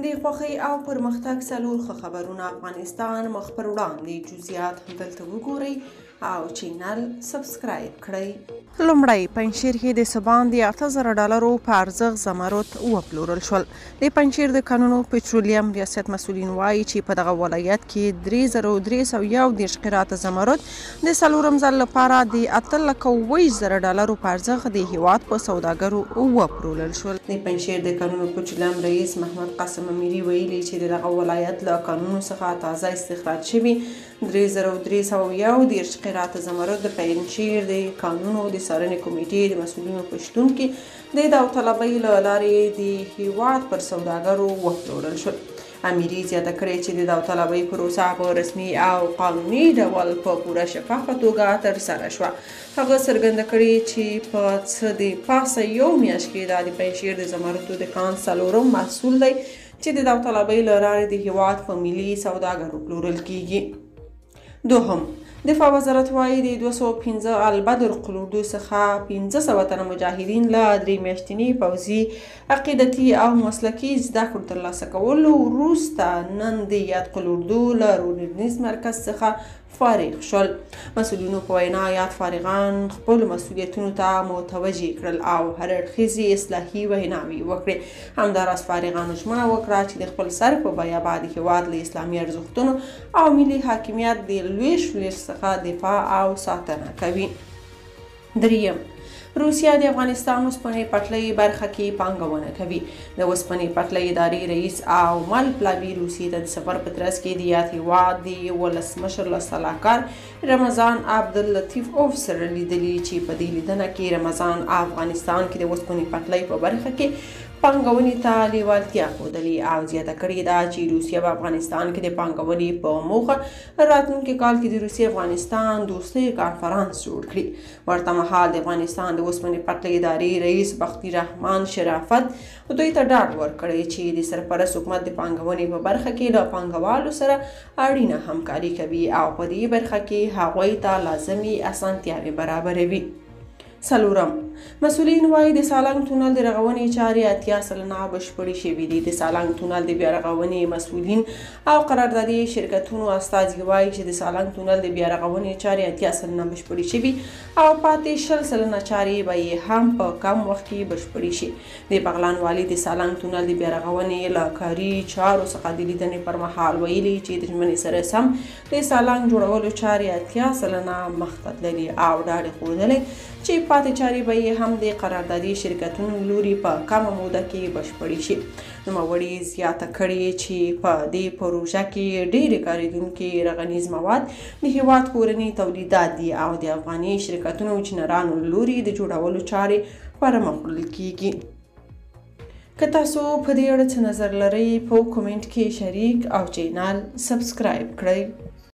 د خوښۍ او پرمختګ څلور ښه خبرونه افغانستان مخ پر وړاندې. جزئیات دلته وګورئ او چینل سبسکرایب کړئ. لومړی پنجشیر کې د څه باندې $8,000 په ارزښت زمرد وپلورل شول. د پنجشیر د کانونو پټرولیم ریاست مسؤلین وایي چې په دغه ولایت کې 3341 قرات زمرد د څلورم ځل لپاره د $820,000 په ارزښت د هیواد په سوداګرو وپلورل شول. د پنجشیر د کانونو پټرولیم رئیس محمد قاسم امیري ویلي چې دغه ولایت له کانونو څخه تازه استخراج شوي 3341 قرات زمرد د پنجشیر د کانونو د څارنې کمیټې د مسؤلینو په شتون کې د داوطلبۍ له لارې د هیواد پر سوداګرو وپلورل شول. امیري زیاته کړې چې د داوطلبۍ پروسه په رسمي او قانوني ډول په پوره شفافه توګه ترسره شوه. هغه څرګنده کړې چې په څه د پاسه یو میاشت کې دا د پنجشیر د زمردو د کان څلورم محصول دی چې د داوطلبۍ له لارې د هیواد په ملي سوداګرو پلورل کیږي. دوهم، دفاع وزارت وایي د 215 البدر قلودو څخه 500 تنه مجاهدین له 3 میاشتني پوځي عقیدتي او مسلکي زده کړو ترلاسه کولو وروسته نن د یاد قلودو له روزنیز مرکز څخه فارغ شول. مسؤلینو په وینا یاد فارغان خپل مسؤلیتونو ته متوجه کړل او هر اړخیزې اصلاحي ویناوې وکړې. همداراز فارغانو ژمنه وکړه چې د خپل سر په بیه به د هیواد له اسلامي ارزښتونو او ملي حاکمیت د لوی شمېر څخه دفاع او ساتنه کوي. دریم، روسیه د افغانستان اوسپنې پټلۍ برخه کې پانګونه کوي. د اوسپنې پټلۍ ادارې رئیس او مل پلاوي روسیې ته د سفر په ترڅ کې د یاد هیواد د ولسمشر له سلاکار رمضان عبداللطیفوف سره لیدلي چې په دې لیدنه کې رمضان افغانستان کې د اوسپنې پټلۍ په برخه کې پانګونې ته لیوالتیا ښودلې او زیاته کړې ده چې روسیه په افغانستان کې د پانګونې په موخه راتلونکي کال کې د روسیې افغانستان دوستۍ کانفرانس جوړ کړي. ورته مهال د افغانستان د اوسپنې پټلۍ ادارې رئیس بختي رحمان شرافت دوی ته ډاډ ورکړی چې د سرپرست حکومت د پانګونې په برخه کې له پانګوالو سره اړینه همکاري کوي او په دې برخه کې هغوی ته لازمي اسانتیاوې برابروي. څلورم، مسؤلین وایي د سالنګ تونل د رغونې چارې 80% بشپړې شوي دي. د سالنګ تونل د بیا رغونې مسؤلین او قراردادي شرکتونو استازي وایي چې د سالنګ تونل د بیا رغونې چارې 80% بشپړې شوي او پاتې 20% چارې به یې هم په کم وخت کې بشپړې شي. د بغلان والي د سالنګ تونل د بیا رغونې له کاري چارو څخه د لیدنې پر مهال ویلي چې د ژمنې سره سم د سالنګ جوړولو چارې 80% مخ ته تللي او ډاډ یې ښودلی چې پاتې چارې به یې هم د قراردادي شرکتونو لوري په کمه موده کې بشپړې شي. نوموړي زیاته کړې چې په دې پروژه کې ډېرې کارېدونکي رغنیز مواد د هیواد کورني تولیدات دي او د افغاني شرکتونو انجینرانو لوري د جوړولو چارې پرمخ وړل کیږي. که تاسو په دې اړه څه نظر لرئ په کومنټ کې شریک او چینل سبسکرایب کړئ.